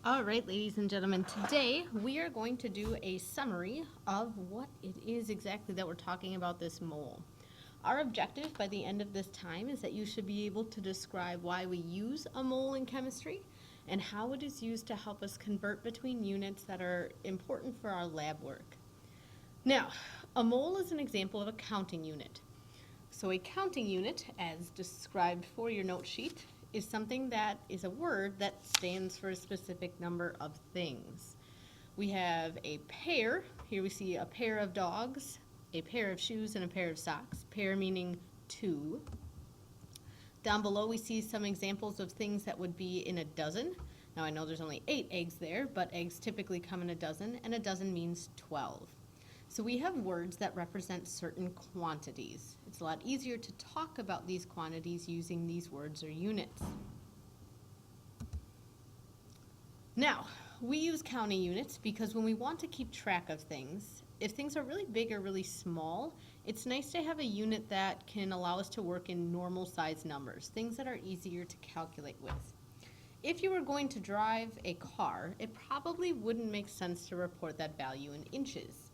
All right, ladies and gentlemen, today we are going to do a summary of what it is exactly that we're talking about this mole. Our objective by the end of this time is that you should be able to describe why we use a mole in chemistry and how it is used to help us convert between units that are important for our lab work. Now, a mole is an example of a counting unit. So a counting unit, as described for your note sheet, is something that is a word that stands for a specific number of things. We have a pair. Here we see a pair of dogs, a pair of shoes, and a pair of socks. Pair meaning two. Down below we see some examples of things that would be in a dozen. Now I know there's only 8 eggs there, but eggs typically come in a dozen, and a dozen means 12. So we have words that represent certain quantities. It's a lot easier to talk about these quantities using these words or units. Now, we use counting units because when we want to keep track of things, if things are really big or really small, it's nice to have a unit that can allow us to work in normal size numbers, things that are easier to calculate with. If you were going to drive a car, it probably wouldn't make sense to report that value in inches.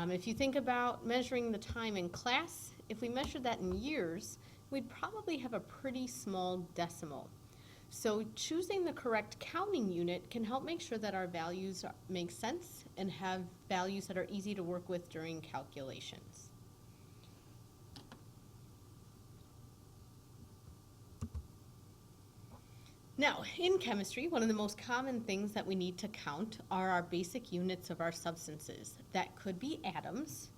If you think about measuring the time in class, if we measured that in years, we'd probably have a pretty small decimal. So choosing the correct counting unit can help make sure that our values make sense and have values that are easy to work with during calculations. Now, in chemistry, one of the most common things that we need to count are our basic units of our substances. That could be atoms,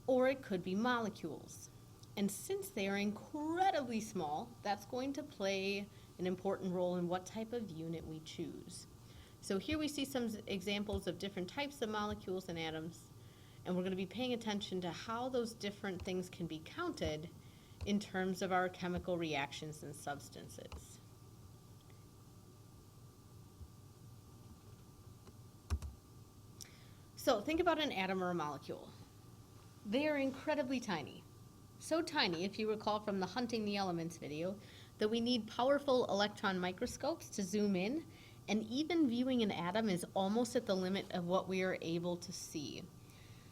or it could be molecules. And since they are incredibly small, that's going to play an important role in what type of unit we choose. So here we see some examples of different types of molecules and atoms, and we're going to be paying attention to how those different things can be counted in terms of our chemical reactions and substances. So think about an atom or a molecule. They are incredibly tiny. So tiny, if you recall from the Hunting the Elements video, that we need powerful electron microscopes to zoom in, and even viewing an atom is almost at the limit of what we are able to see.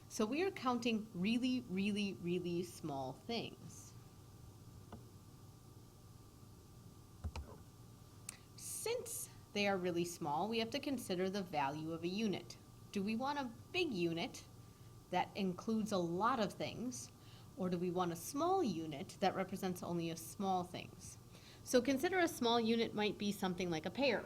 So we are counting really, really, really small things. Since they are really small, we have to consider the value of a unit. Do we want a big unit that includes a lot of things, or do we want a small unit that represents only a small things? So consider a small unit might be something like a pair.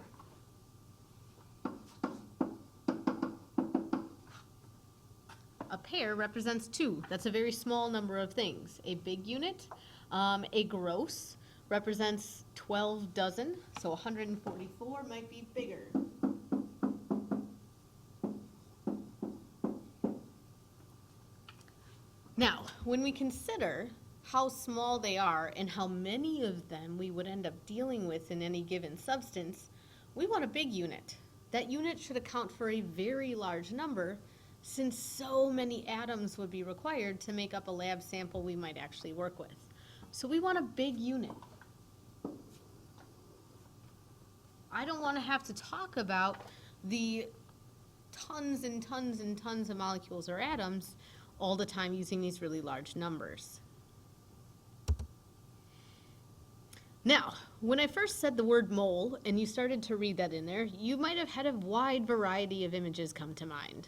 A pair represents 2. That's a very small number of things. A big unit, a gross, represents 12 dozen, so 144 might be bigger. Now, when we consider how small they are and how many of them we would end up dealing with in any given substance, we want a big unit. That unit should account for a very large number, since so many atoms would be required to make up a lab sample we might actually work with. So we want a big unit. I don't want to have to talk about the tons and tons and tons of molecules or atoms all the time using these really large numbers. Now, when I first said the word mole and you started to read that in there, you might have had a wide variety of images come to mind.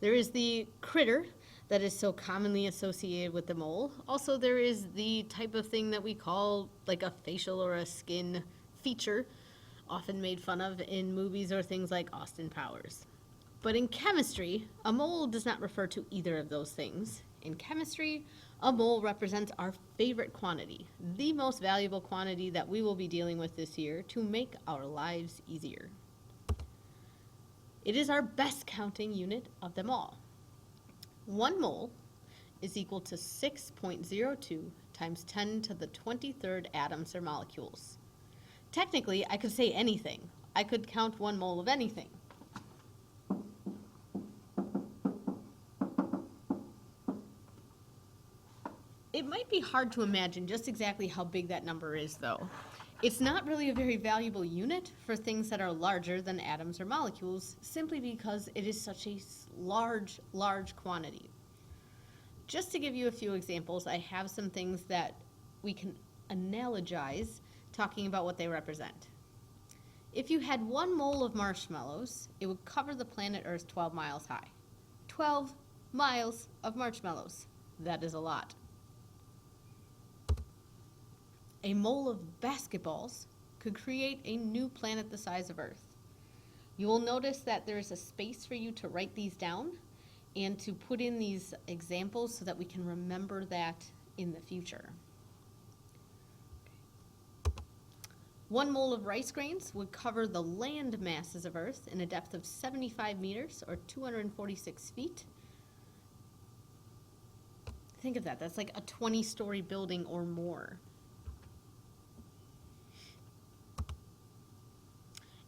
There is the critter that is so commonly associated with the mole. Also, there is the type of thing that we call like a facial or a skin feature, often made fun of in movies or things like Austin Powers. But in chemistry, a mole does not refer to either of those things. In chemistry, a mole represents our favorite quantity, the most valuable quantity that we will be dealing with this year to make our lives easier. It is our best counting unit of them all. 1 mole is equal to 6.02 times 10 to the 23rd atoms or molecules. Technically, I could say anything. I could count 1 mole of anything. It might be hard to imagine just exactly how big that number is, though. It's not really a very valuable unit for things that are larger than atoms or molecules, simply because it is such a large, large quantity. Just to give you a few examples, I have some things that we can analogize talking about what they represent. If you had 1 mole of marshmallows, it would cover the planet Earth 12 miles high. 12 miles of marshmallows. That is a lot. A mole of basketballs could create a new planet the size of Earth. You will notice that there is a space for you to write these down and to put in these examples so that we can remember that in the future. 1 mole of rice grains would cover the land masses of Earth in a depth of 75 meters or 246 feet. Think of that, that's like a 20-story building or more.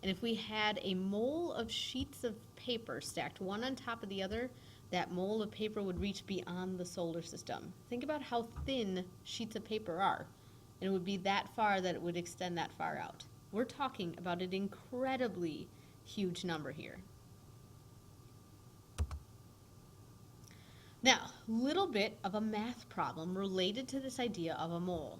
And if we had a mole of sheets of paper stacked one on top of the other, that mole of paper would reach beyond the solar system. Think about how thin sheets of paper are. And it would be that far that it would extend that far out. We're talking about an incredibly huge number here. Now, little bit of a math problem related to this idea of a mole.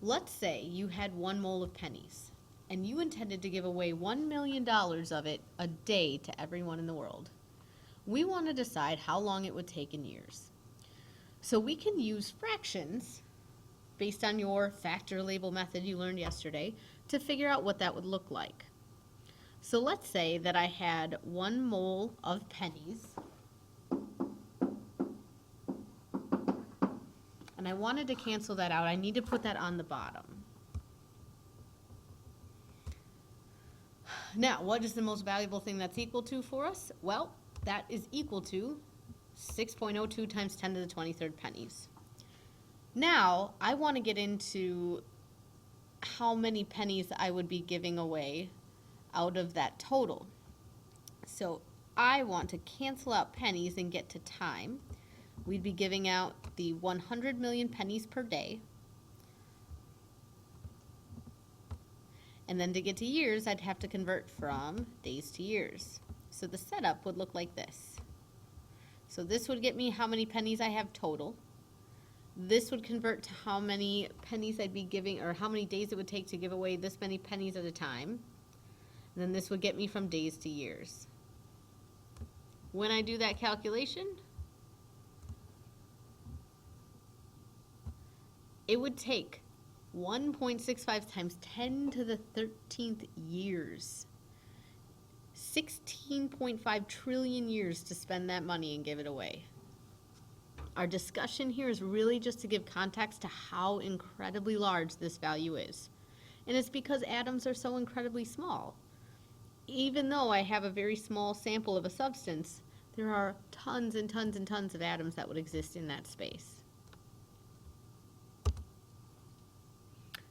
Let's say you had 1 mole of pennies, and you intended to give away $1 million of it a day to everyone in the world. We want to decide how long it would take in years. So we can use fractions based on your factor label method you learned yesterday to figure out what that would look like. So let's say that I had 1 mole of pennies and I wanted to cancel that out. I need to put that on the bottom. Now, what is the most valuable thing that's equal to for us? Well, that is equal to 6.02 times 10 to the 23rd pennies. Now, I want to get into how many pennies I would be giving away out of that total. So I want to cancel out pennies and get to time. We'd be giving out the 100 million pennies per day. And then to get to years, I'd have to convert from days to years. So the setup would look like this. So this would get me how many pennies I have total. This would convert to how many pennies I'd be giving, or how many days it would take to give away this many pennies at a time. And then this would get me from days to years. When I do that calculation, it would take 1.65 times 10 to the 13th years. 16.5 trillion years to spend that money and give it away. Our discussion here is really just to give context to how incredibly large this value is. And it's because atoms are so incredibly small. Even though I have a very small sample of a substance, there are tons and tons and tons of atoms that would exist in that space.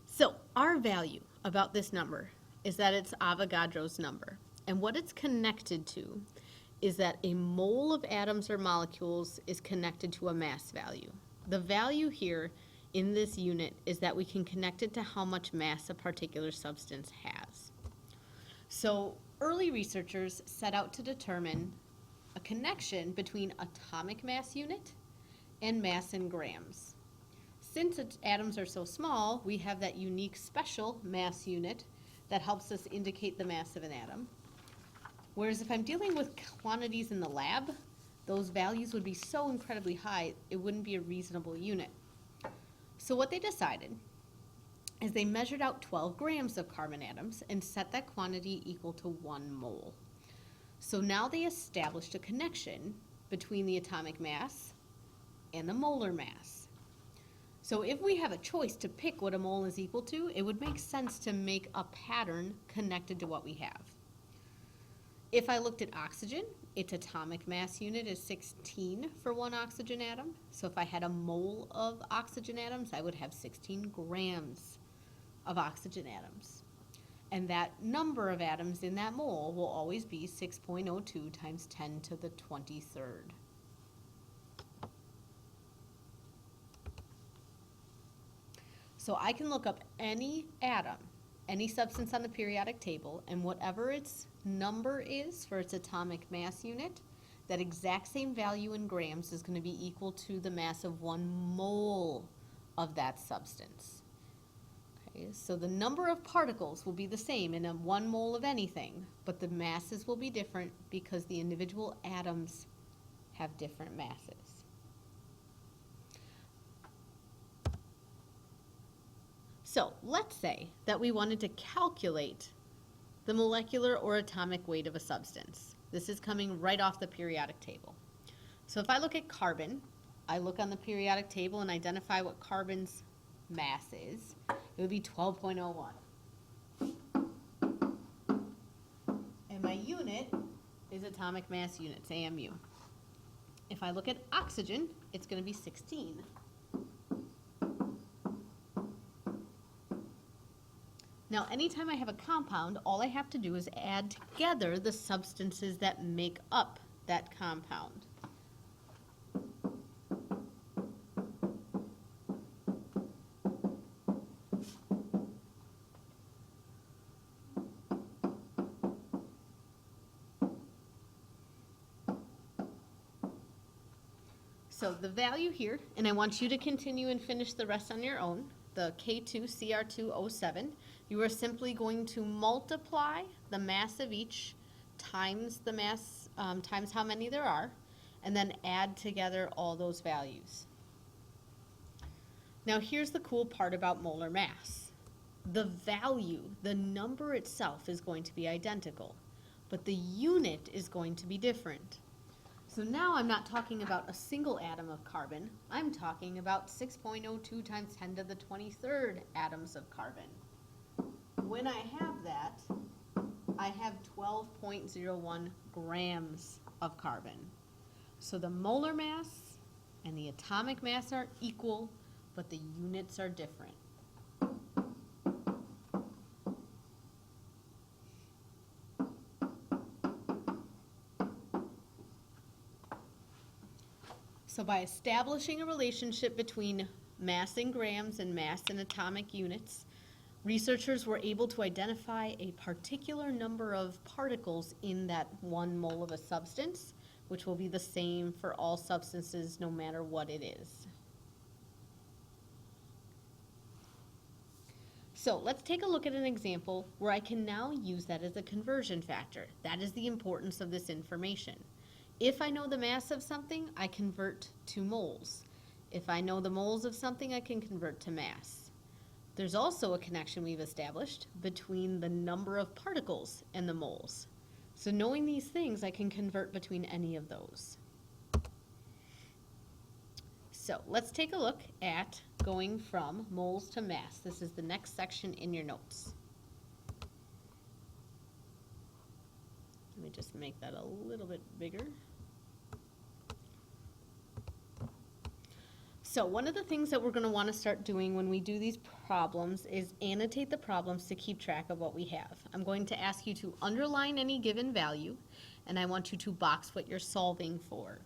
So our value about this number is that it's Avogadro's number. And what it's connected to is that a mole of atoms or molecules is connected to a mass value. The value here in this unit is that we can connect it to how much mass a particular substance has. So early researchers set out to determine a connection between atomic mass unit and mass in grams. Since atoms are so small, we have that unique special mass unit that helps us indicate the mass of an atom. Whereas if I'm dealing with quantities in the lab, those values would be so incredibly high, it wouldn't be a reasonable unit. So what they decided is they measured out 12 grams of carbon atoms and set that quantity equal to 1 mole. So now they established a connection between the atomic mass and the molar mass. So if we have a choice to pick what a mole is equal to, it would make sense to make a pattern connected to what we have. If I looked at oxygen, its atomic mass unit is 16 for 1 oxygen atom. So if I had a mole of oxygen atoms, I would have 16 grams of oxygen atoms. And that number of atoms in that mole will always be 6.02 times 10 to the 23rd. So I can look up any atom any substance on the periodic table, and whatever its number is for its atomic mass unit, that exact same value in grams is going to be equal to the mass of 1 mole of that substance. Okay, so the number of particles will be the same in a 1 mole of anything, but the masses will be different because the individual atoms have different masses. So let's say that we wanted to calculate the molecular or atomic weight of a substance. This is coming right off the periodic table. So if I look at carbon, I look on the periodic table and identify what carbon's mass is. It would be 12.01. And my unit is atomic mass units, AMU. If I look at oxygen, it's going to be 16. Now, anytime I have a compound, all I have to do is add together the substances that make up that compound. So the value here, and I want you to continue and finish the rest on your own, the K2Cr2O7, you are simply going to multiply the mass of each times the mass, times how many there are, and then add together all those values. Now here's the cool part about molar mass. The value, the number itself is going to be identical, but the unit is going to be different. So now I'm not talking about a single atom of carbon, I'm talking about 6.02 times 10 to the 23rd atoms of carbon. When I have that, I have 12.01 grams of carbon. So the molar mass and the atomic mass are equal, but the units are different. So by establishing a relationship between mass in grams and mass in atomic units, researchers were able to identify a particular number of particles in that 1 mole of a substance, which will be the same for all substances no matter what it is. So let's take a look at an example where I can now use that as a conversion factor. That is the importance of this information. If I know the mass of something, I convert to moles. If I know the moles of something, I can convert to mass. There's also a connection we've established between the number of particles and the moles. So knowing these things, I can convert between any of those. So let's take a look at going from moles to mass. This is the next section in your notes. Let me just make that a little bit bigger. So one of the things that we're going to want to start doing when we do these problems is annotate the problems to keep track of what we have. I'm going to ask you to underline any given value, and I want you to box what you're solving for.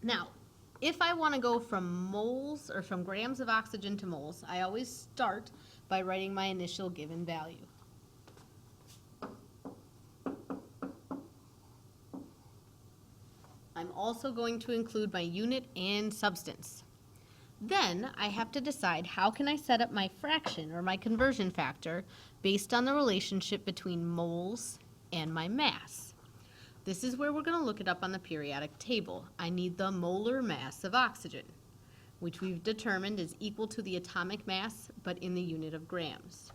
Now, if I want to go from moles or from grams of oxygen to moles, I always start by writing my initial given value. I'm also going to include my unit and substance. Then I have to decide how can I set up my fraction or my conversion factor based on the relationship between moles and my mass. This is where we're going to look it up on the periodic table. I need the molar mass of oxygen, which we've determined is equal to the atomic mass, but in the unit of grams.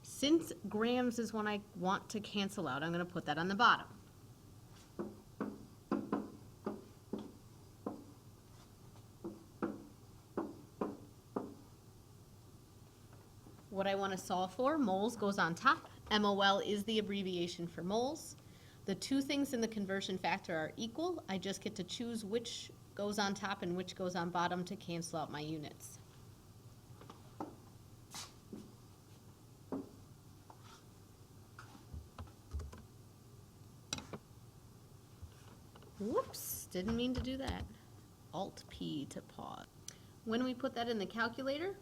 Since grams is what I want to cancel out, I'm going to put that on the bottom. What I want to solve for, moles goes on top. MOL is the abbreviation for moles. The two things in the conversion factor are equal. I just get to choose which goes on top and which goes on bottom to cancel out my units. Whoops, didn't mean to do that. Alt P to pause. When we put that in the calculator,